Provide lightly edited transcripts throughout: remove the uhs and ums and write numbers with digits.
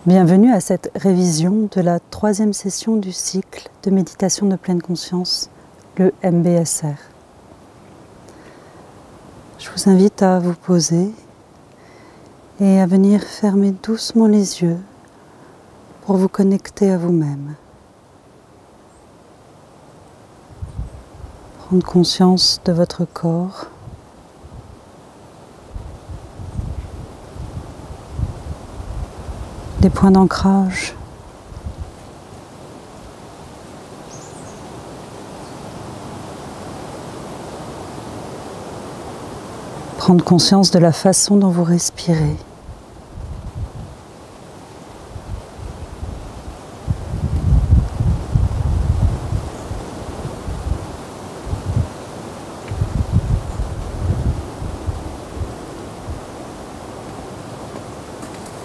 Bienvenue à cette révision de la 3e session du cycle de méditation de pleine conscience, le MBSR. Je vous invite à vous poser et à venir fermer doucement les yeux pour vous connecter à vous-même. Prendre conscience de votre corps. Des points d'ancrage. Prendre conscience de la façon dont vous respirez.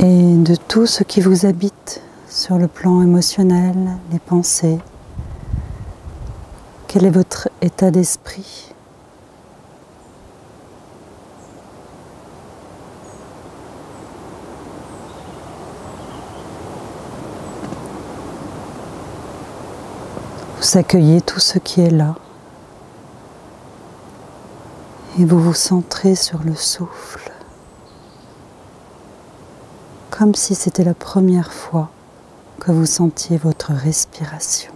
Et de tout ce qui vous habite sur le plan émotionnel, les pensées. Quel est votre état d'esprit ? Vous accueillez tout ce qui est là et vous vous centrez sur le souffle. Comme si c'était la première fois que vous sentiez votre respiration.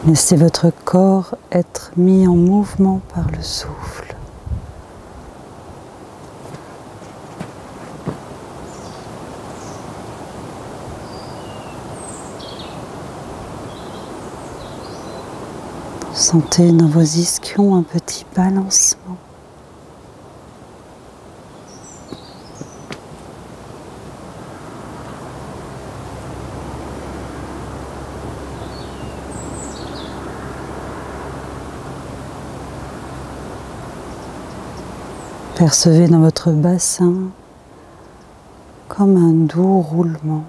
Laissez votre corps être mis en mouvement par le souffle. Sentez dans vos ischions un petit balancement. Percevez dans votre bassin comme un doux roulement.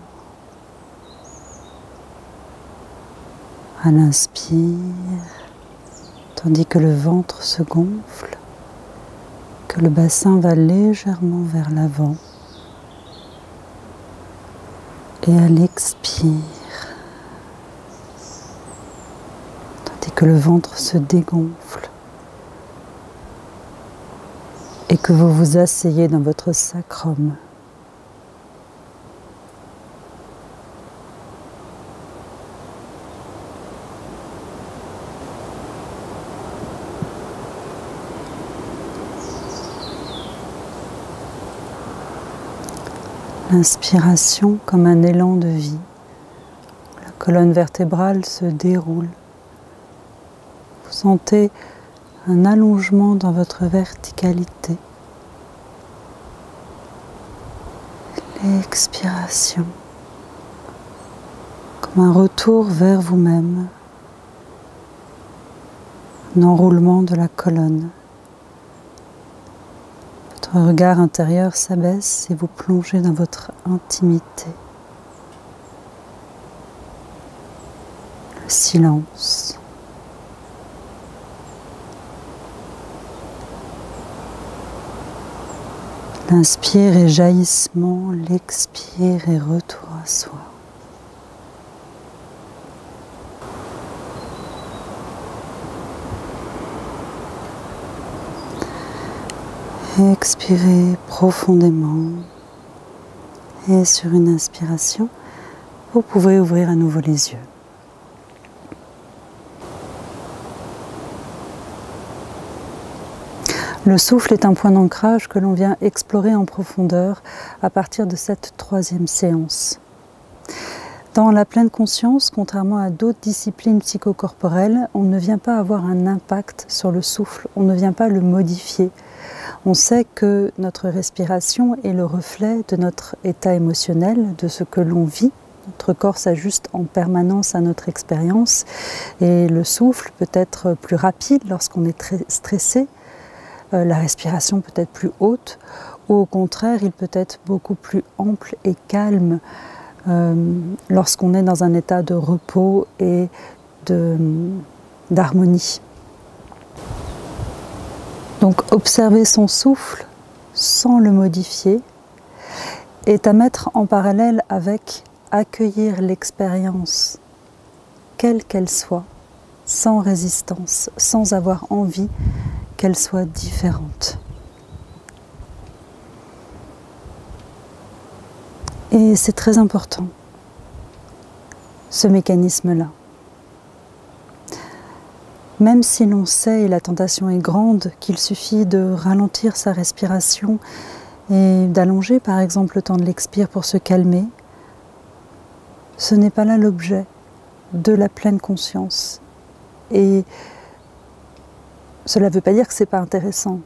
À l'inspire, tandis que le ventre se gonfle, que le bassin va légèrement vers l'avant. Et à l'expire, tandis que le ventre se dégonfle et que vous vous asseyez dans votre sacrum. L'inspiration comme un élan de vie. La colonne vertébrale se déroule. Vous sentez un allongement dans votre verticalité. L'expiration comme un retour vers vous-même. Un enroulement de la colonne. Votre regard intérieur s'abaisse et vous plongez dans votre intimité. Le silence. L'inspire et jaillissement, l'expire et retour à soi. Expirez profondément et sur une inspiration, vous pouvez ouvrir à nouveau les yeux. Le souffle est un point d'ancrage que l'on vient explorer en profondeur à partir de cette 3e séance. Dans la pleine conscience, contrairement à d'autres disciplines psychocorporelles, on ne vient pas avoir un impact sur le souffle, on ne vient pas le modifier. On sait que notre respiration est le reflet de notre état émotionnel, de ce que l'on vit. Notre corps s'ajuste en permanence à notre expérience et le souffle peut être plus rapide lorsqu'on est très stressé, la respiration peut être plus haute ou au contraire, il peut être beaucoup plus ample et calme lorsqu'on est dans un état de repos et d'harmonie. Donc observer son souffle sans le modifier est à mettre en parallèle avec accueillir l'expérience, quelle qu'elle soit, sans résistance, sans avoir envie qu'elle soit différente. Et c'est très important, ce mécanisme-là. Même si l'on sait, et la tentation est grande, qu'il suffit de ralentir sa respiration et d'allonger par exemple le temps de l'expire pour se calmer, ce n'est pas là l'objet de la pleine conscience. Et cela ne veut pas dire que ce n'est pas intéressant.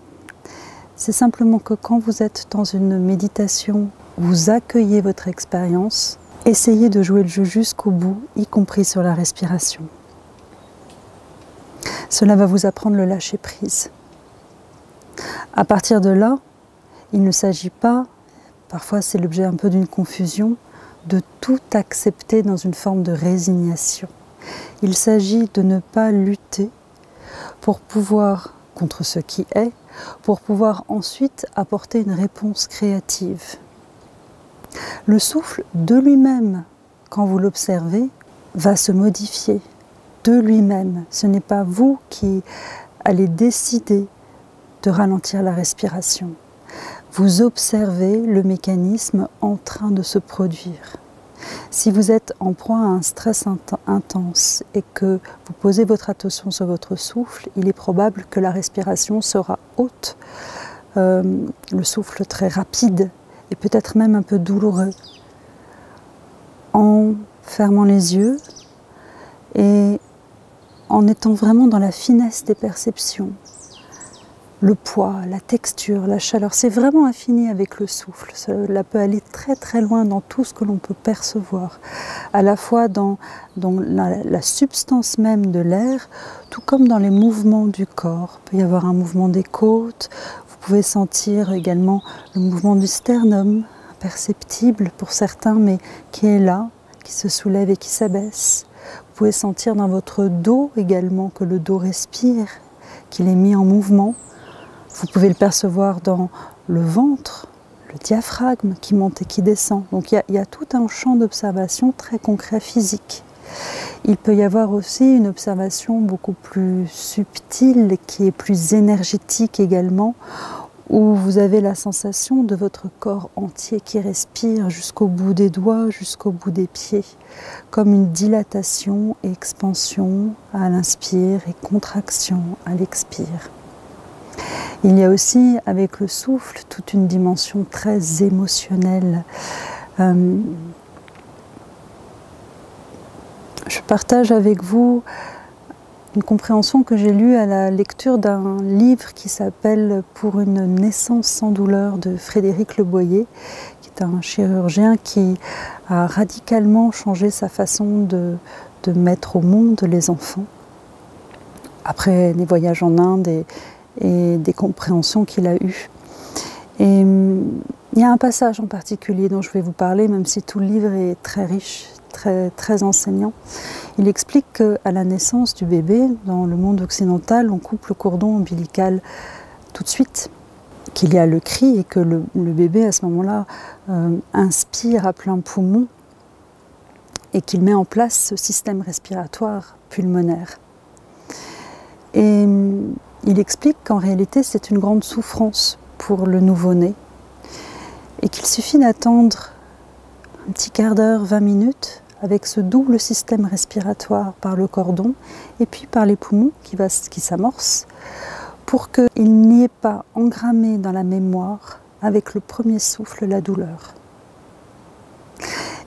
C'est simplement que quand vous êtes dans une méditation, vous accueillez votre expérience, essayez de jouer le jeu jusqu'au bout, y compris sur la respiration. Cela va vous apprendre le lâcher-prise. À partir de là, il ne s'agit pas, parfois c'est l'objet un peu d'une confusion, de tout accepter dans une forme de résignation. Il s'agit de ne pas lutter pour pouvoir, contre ce qui est, pour pouvoir ensuite apporter une réponse créative. Le souffle de lui-même, quand vous l'observez, va se modifier de lui-même. Ce n'est pas vous qui allez décider de ralentir la respiration. Vous observez le mécanisme en train de se produire. Si vous êtes en proie à un stress intense et que vous posez votre attention sur votre souffle, il est probable que la respiration sera haute, le souffle très rapide et peut-être même un peu douloureux. En fermant les yeux et en étant vraiment dans la finesse des perceptions, le poids, la texture, la chaleur, c'est vraiment infini avec le souffle. Cela peut aller très très loin dans tout ce que l'on peut percevoir, à la fois dans la substance même de l'air, tout comme dans les mouvements du corps. Il peut y avoir un mouvement des côtes, vous pouvez sentir également le mouvement du sternum, imperceptible pour certains, mais qui est là, qui se soulève et qui s'abaisse. Vous pouvez sentir dans votre dos également que le dos respire, qu'il est mis en mouvement. Vous pouvez le percevoir dans le ventre, le diaphragme qui monte et qui descend. Donc il y a tout un champ d'observation très concret physique. Il peut y avoir aussi une observation beaucoup plus subtile, qui est plus énergétique également, où vous avez la sensation de votre corps entier qui respire jusqu'au bout des doigts, jusqu'au bout des pieds, comme une dilatation et expansion à l'inspire et contraction à l'expire. Il y a aussi avec le souffle toute une dimension très émotionnelle. Je partage avec vous une compréhension que j'ai lue à la lecture d'un livre qui s'appelle « Pour une naissance sans douleur » de Frédéric Leboyer, qui est un chirurgien qui a radicalement changé sa façon de mettre au monde les enfants. Après des voyages en Inde et des compréhensions qu'il a eues. Et il y a un passage en particulier dont je vais vous parler, même si tout le livre est très riche, très enseignant. Il explique qu'à la naissance du bébé, dans le monde occidental, on coupe le cordon ombilical tout de suite, qu'il y a le cri et que le bébé à ce moment-là inspire à plein poumon et qu'il met en place ce système respiratoire pulmonaire. Et il explique qu'en réalité c'est une grande souffrance pour le nouveau-né et qu'il suffit d'attendre un petit quart d'heure, 20 minutes avec ce double système respiratoire par le cordon et puis par les poumons qui s'amorcent pour qu'il n'y ait pas engrammé dans la mémoire avec le premier souffle la douleur.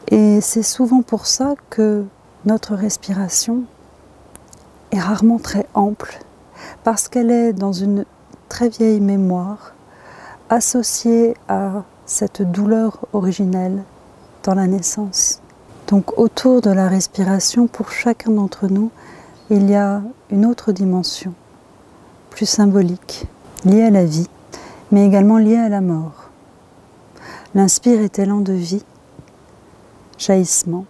Et c'est souvent pour ça que notre respiration est rarement très ample, parce qu'elle est dans une très vieille mémoire associée à cette douleur originelle dans la naissance. Donc autour de la respiration, pour chacun d'entre nous, il y a une autre dimension, plus symbolique, liée à la vie, mais également liée à la mort. L'inspire est élan de vie, jaillissement.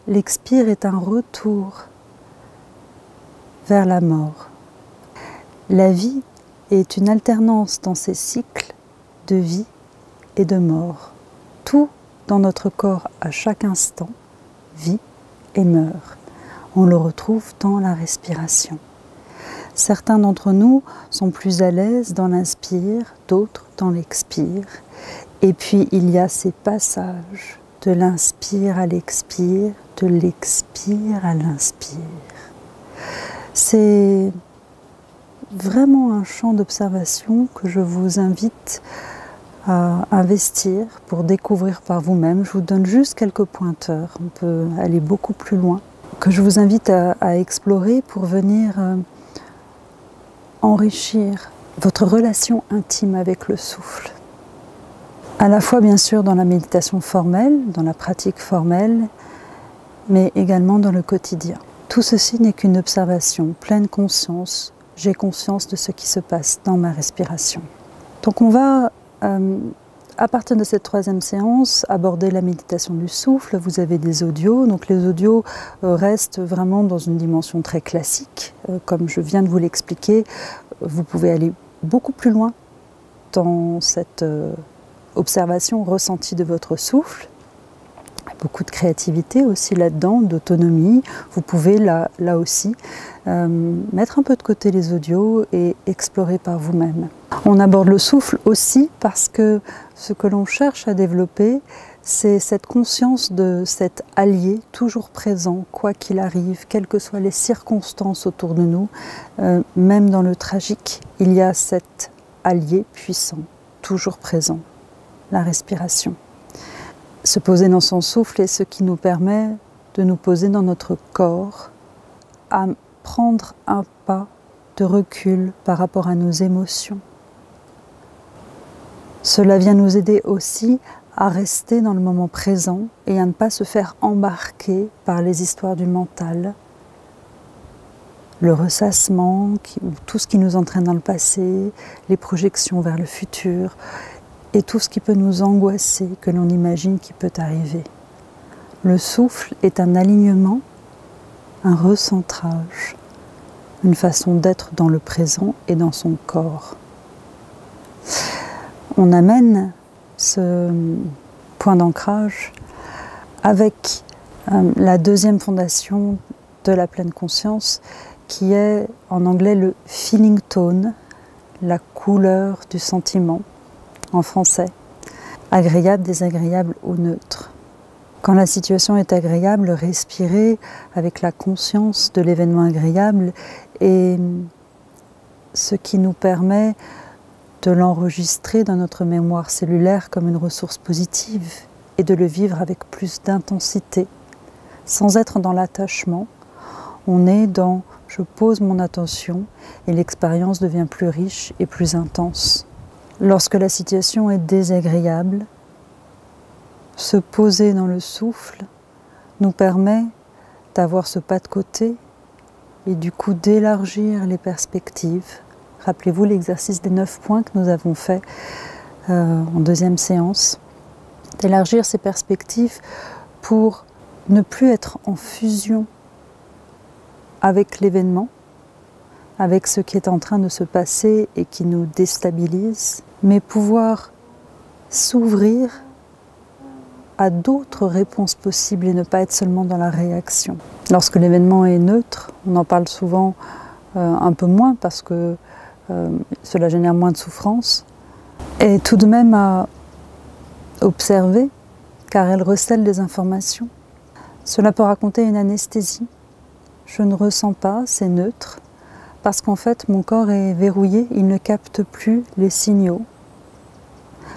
L'expire est un retour vers la mort. La vie est une alternance dans ces cycles de vie et de mort. Tout dans notre corps à chaque instant vit et meurt. On le retrouve dans la respiration. Certains d'entre nous sont plus à l'aise dans l'inspire, d'autres dans l'expire. Et puis il y a ces passages de l'inspire à l'expire, de l'expire à l'inspire. C'est vraiment un champ d'observation que je vous invite à investir pour découvrir par vous-même. Je vous donne juste quelques pointeurs, on peut aller beaucoup plus loin, que je vous invite à explorer pour venir enrichir votre relation intime avec le souffle. À la fois bien sûr dans la méditation formelle, dans la pratique formelle, mais également dans le quotidien. Tout ceci n'est qu'une observation, pleine conscience. J'ai conscience de ce qui se passe dans ma respiration. Donc on va, à partir de cette troisième séance, aborder la méditation du souffle. Vous avez des audios, donc les audios restent vraiment dans une dimension très classique. Comme je viens de vous l'expliquer, vous pouvez aller beaucoup plus loin dans cette observation ressentie de votre souffle. Beaucoup de créativité aussi là-dedans, d'autonomie. Vous pouvez là aussi mettre un peu de côté les audios et explorer par vous-même. On aborde le souffle aussi parce que ce que l'on cherche à développer, c'est cette conscience de cet allié toujours présent, quoi qu'il arrive, quelles que soient les circonstances autour de nous. Même dans le tragique, il y a cet allié puissant, toujours présent, la respiration. Se poser dans son souffle est ce qui nous permet de nous poser dans notre corps, à prendre un pas de recul par rapport à nos émotions. Cela vient nous aider aussi à rester dans le moment présent et à ne pas se faire embarquer par les histoires du mental, le ressassement, tout ce qui nous entraîne dans le passé, les projections vers le futur, et tout ce qui peut nous angoisser, que l'on imagine qui peut arriver. Le souffle est un alignement, un recentrage, une façon d'être dans le présent et dans son corps. On amène ce point d'ancrage avec la deuxième fondation de la pleine conscience, qui est en anglais le feeling tone, la couleur du sentiment. En français, agréable, désagréable ou neutre. Quand la situation est agréable, respirer avec la conscience de l'événement agréable est ce qui nous permet de l'enregistrer dans notre mémoire cellulaire comme une ressource positive et de le vivre avec plus d'intensité. Sans être dans l'attachement, on est dans « je pose mon attention » et l'expérience devient plus riche et plus intense. Lorsque la situation est désagréable, se poser dans le souffle nous permet d'avoir ce pas de côté et du coup d'élargir les perspectives. Rappelez-vous l'exercice des 9 points que nous avons fait en deuxième séance. D'élargir ces perspectives pour ne plus être en fusion avec l'événement, avec ce qui est en train de se passer et qui nous déstabilise, mais pouvoir s'ouvrir à d'autres réponses possibles et ne pas être seulement dans la réaction. Lorsque l'événement est neutre, on en parle souvent un peu moins parce que cela génère moins de souffrance, et tout de même à observer car elle recèle des informations. Cela peut raconter une anesthésie. Je ne ressens pas, c'est neutre, parce qu'en fait mon corps est verrouillé, il ne capte plus les signaux.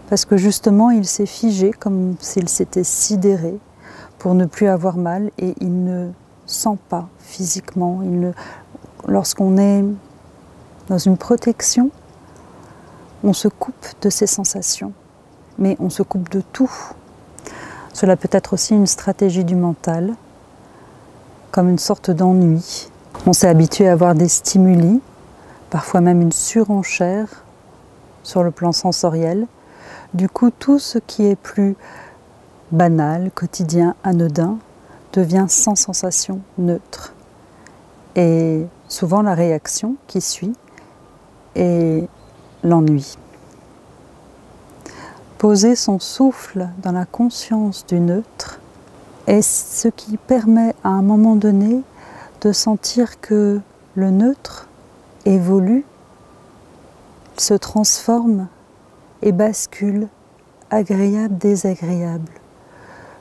Parce que justement il s'est figé comme s'il s'était sidéré pour ne plus avoir mal et il ne sent pas physiquement. Lorsqu'on est dans une protection, on se coupe de ces sensations, mais on se coupe de tout. Cela peut être aussi une stratégie du mental, comme une sorte d'ennui. On s'est habitué à avoir des stimuli, parfois même une surenchère sur le plan sensoriel, Du coup, tout ce qui est plus banal, quotidien, anodin, devient sans sensation, neutre. Et souvent la réaction qui suit est l'ennui. Poser son souffle dans la conscience du neutre est ce qui permet à un moment donné de sentir que le neutre évolue, se transforme et bascule, agréable, désagréable.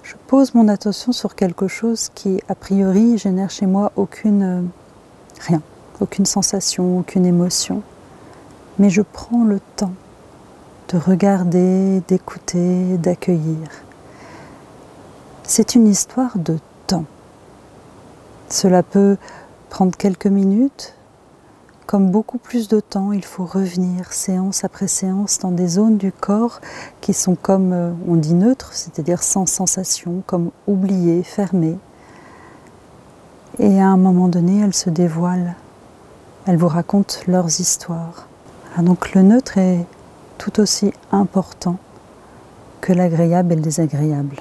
Je pose mon attention sur quelque chose qui, a priori, génère chez moi aucune sensation, aucune émotion. Mais je prends le temps de regarder, d'écouter, d'accueillir. C'est une histoire de temps. Cela peut prendre quelques minutes. Comme beaucoup plus de temps, il faut revenir séance après séance dans des zones du corps qui sont comme, on dit neutres, c'est-à-dire sans sensation, comme oubliées, fermées. Et à un moment donné, elles se dévoilent. Elles vous racontent leurs histoires. Donc le neutre est tout aussi important que l'agréable et le désagréable.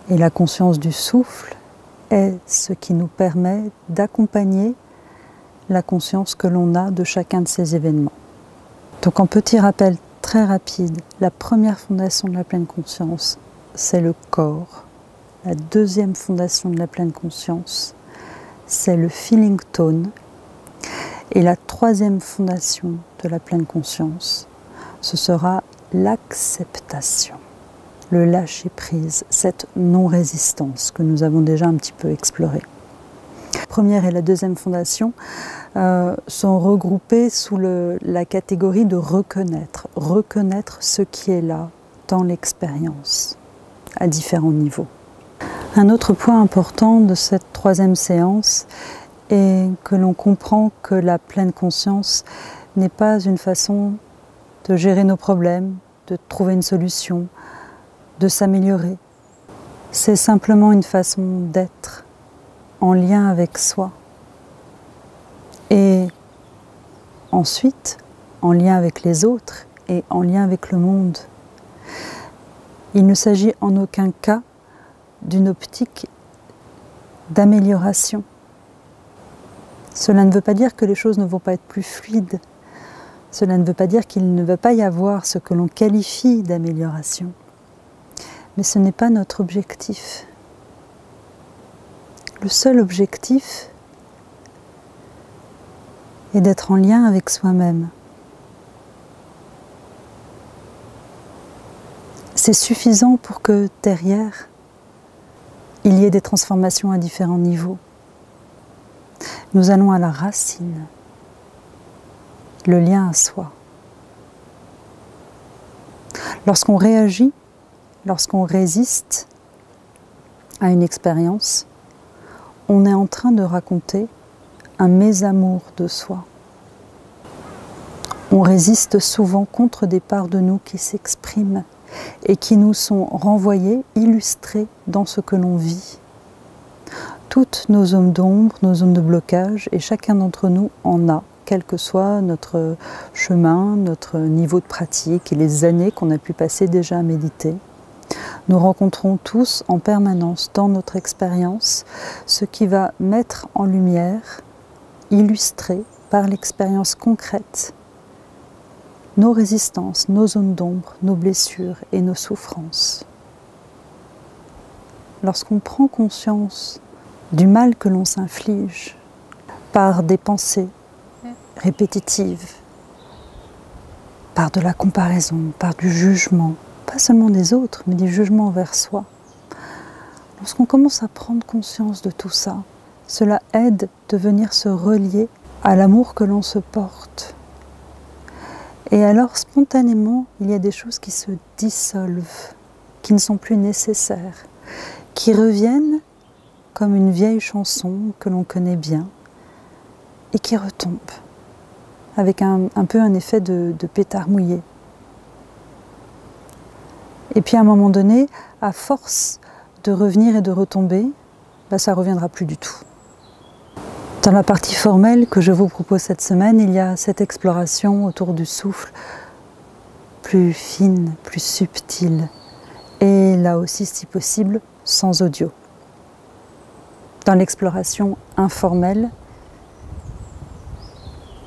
Et la conscience du souffle est ce qui nous permet d'accompagner la conscience que l'on a de chacun de ces événements. Donc en petit rappel très rapide, la première fondation de la pleine conscience, c'est le corps. La deuxième fondation de la pleine conscience, c'est le feeling tone. Et la troisième fondation de la pleine conscience, ce sera l'acceptation, le lâcher-prise, cette non-résistance que nous avons déjà un petit peu explorée. La première et la deuxième fondation sont regroupées sous la catégorie de reconnaître ce qui est là dans l'expérience, à différents niveaux. Un autre point important de cette troisième séance est que l'on comprend que la pleine conscience n'est pas une façon de gérer nos problèmes, de trouver une solution, de s'améliorer. C'est simplement une façon d'être en lien avec soi. Et ensuite, en lien avec les autres et en lien avec le monde. Il ne s'agit en aucun cas d'une optique d'amélioration. Cela ne veut pas dire que les choses ne vont pas être plus fluides. Cela ne veut pas dire qu'il ne va pas y avoir ce que l'on qualifie d'amélioration. Mais ce n'est pas notre objectif. Le seul objectif est d'être en lien avec soi-même. C'est suffisant pour que derrière, il y ait des transformations à différents niveaux. Nous allons à la racine, le lien à soi. Lorsqu'on réagit, lorsqu'on résiste à une expérience, on est en train de raconter un mésamour de soi. On résiste souvent contre des parts de nous qui s'expriment et qui nous sont renvoyées, illustrées dans ce que l'on vit. Toutes nos zones d'ombre, nos zones de blocage, et chacun d'entre nous en a, quel que soit notre chemin, notre niveau de pratique et les années qu'on a pu passer déjà à méditer. Nous rencontrons tous en permanence dans notre expérience ce qui va mettre en lumière, illustrer par l'expérience concrète, nos résistances, nos zones d'ombre, nos blessures et nos souffrances. Lorsqu'on prend conscience du mal que l'on s'inflige par des pensées répétitives, par de la comparaison, par du jugement, pas seulement des autres, mais des jugements envers soi. Lorsqu'on commence à prendre conscience de tout ça, cela aide de venir se relier à l'amour que l'on se porte. Et alors, spontanément, il y a des choses qui se dissolvent, qui ne sont plus nécessaires, qui reviennent comme une vieille chanson que l'on connaît bien et qui retombe avec un peu un effet de pétard mouillé. Et puis à un moment donné, à force de revenir et de retomber, ça ne reviendra plus du tout. Dans la partie formelle que je vous propose cette semaine, il y a cette exploration autour du souffle plus fine, plus subtile, et là aussi, si possible, sans audio. Dans l'exploration informelle,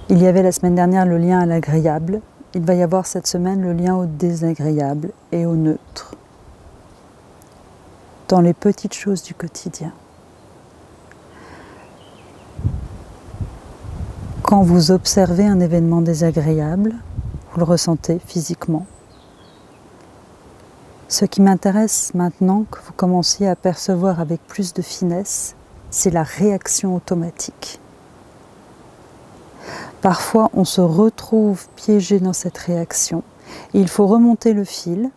il y avait la semaine dernière le lien à l'agréable, il va y avoir cette semaine le lien au désagréable et au neutre, dans les petites choses du quotidien. Quand vous observez un événement désagréable, vous le ressentez physiquement. Ce qui m'intéresse maintenant, que vous commenciez à percevoir avec plus de finesse, c'est la réaction automatique. Parfois, on se retrouve piégé dans cette réaction. Et il faut remonter le fil.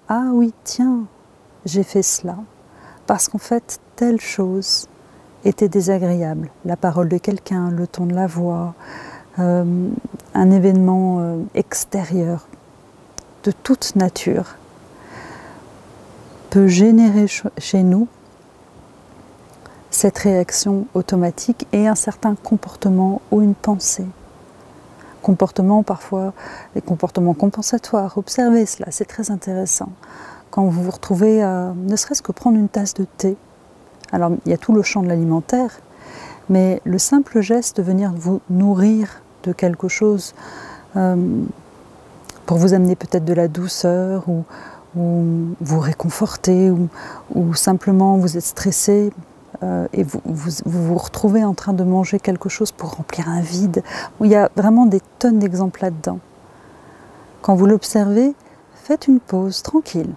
Ah oui, tiens, j'ai fait cela. Parce qu'en fait, telle chose était désagréable. La parole de quelqu'un, le ton de la voix, un événement extérieur de toute nature peut générer chez nous cette réaction automatique et un certain comportement ou une pensée. Comportement, parfois, les comportements compensatoires. Observez cela, c'est très intéressant. Quand vous vous retrouvez à ne serait-ce que prendre une tasse de thé, alors il y a tout le champ de l'alimentaire, mais le simple geste de venir vous nourrir de quelque chose pour vous amener peut-être de la douceur ou vous réconforter ou simplement vous êtes stressé et vous retrouvez en train de manger quelque chose pour remplir un vide. Il y a vraiment des tonnes d'exemples là-dedans. Quand vous l'observez, faites une pause tranquille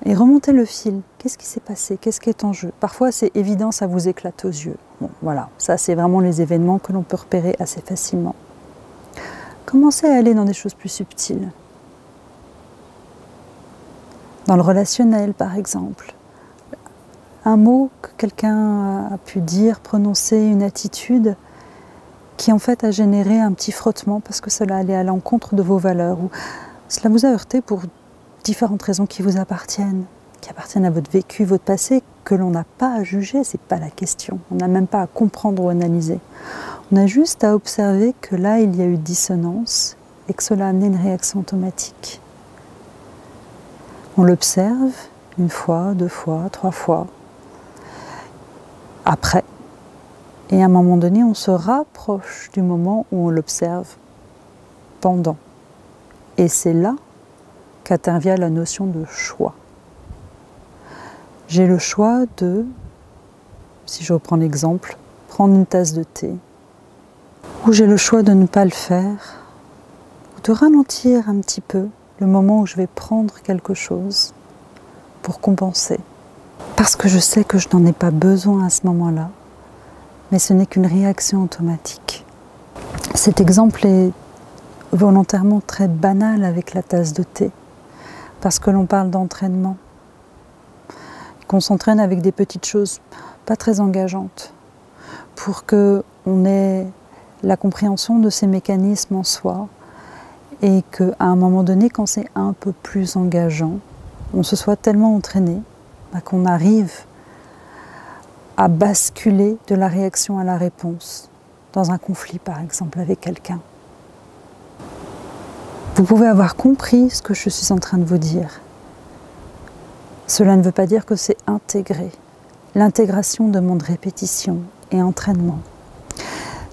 et remontez le fil. Qu'est-ce qui s'est passé? Qu'est-ce qui est en jeu? Parfois, c'est évident, ça vous éclate aux yeux. Bon, voilà, ça c'est vraiment les événements que l'on peut repérer assez facilement. Commencez à aller dans des choses plus subtiles. Dans le relationnel, par exemple. Un mot que quelqu'un a pu dire, prononcer, une attitude qui en fait a généré un petit frottement parce que cela allait à l'encontre de vos valeurs ou cela vous a heurté pour différentes raisons qui vous appartiennent, qui appartiennent à votre vécu, votre passé, que l'on n'a pas à juger, c'est pas la question. On n'a même pas à comprendre ou analyser. On a juste à observer que là, il y a eu dissonance et que cela a amené une réaction automatique. On l'observe une fois, deux fois, trois fois. Après, et à un moment donné, on se rapproche du moment où on l'observe pendant. Et c'est là qu'intervient la notion de choix. J'ai le choix de, si je reprends l'exemple, prendre une tasse de thé, ou j'ai le choix de ne pas le faire, ou de ralentir un petit peu le moment où je vais prendre quelque chose pour compenser. Parce que je sais que je n'en ai pas besoin à ce moment-là, mais ce n'est qu'une réaction automatique. Cet exemple est volontairement très banal avec la tasse de thé, parce que l'on parle d'entraînement, qu'on s'entraîne avec des petites choses pas très engageantes, pour qu'on ait la compréhension de ces mécanismes en soi, et qu'à un moment donné, quand c'est un peu plus engageant, on se soit tellement entraîné qu'on arrive à basculer de la réaction à la réponse, dans un conflit par exemple avec quelqu'un. Vous pouvez avoir compris ce que je suis en train de vous dire. Cela ne veut pas dire que c'est intégré. L'intégration demande répétition et entraînement.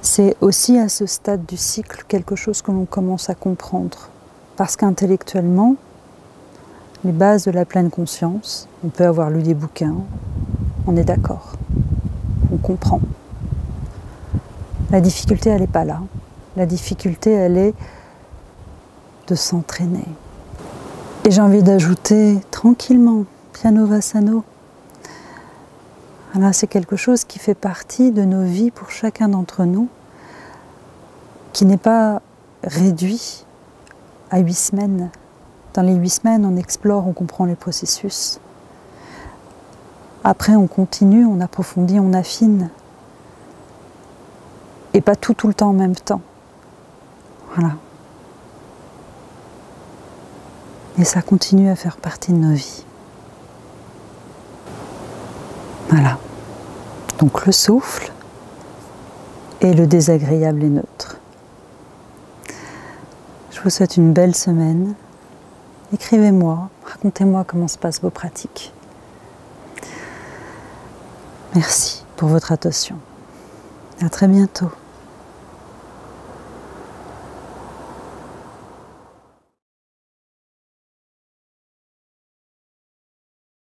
C'est aussi à ce stade du cycle quelque chose que l'on commence à comprendre. Parce qu'intellectuellement, les bases de la pleine conscience, on peut avoir lu des bouquins, on est d'accord, on comprend. La difficulté, elle n'est pas là. La difficulté, elle est de s'entraîner. Et j'ai envie d'ajouter tranquillement, piano vassano. Alors c'est quelque chose qui fait partie de nos vies pour chacun d'entre nous, qui n'est pas réduit à 8 semaines. Dans les 8 semaines, on explore, on comprend les processus. Après, on continue, on approfondit, on affine. Et pas tout le temps en même temps. Voilà. Et ça continue à faire partie de nos vies. Voilà. Donc le souffle et le désagréable est neutre. Je vous souhaite une belle semaine. Écrivez-moi, racontez-moi comment se passent vos pratiques. Merci pour votre attention. À très bientôt.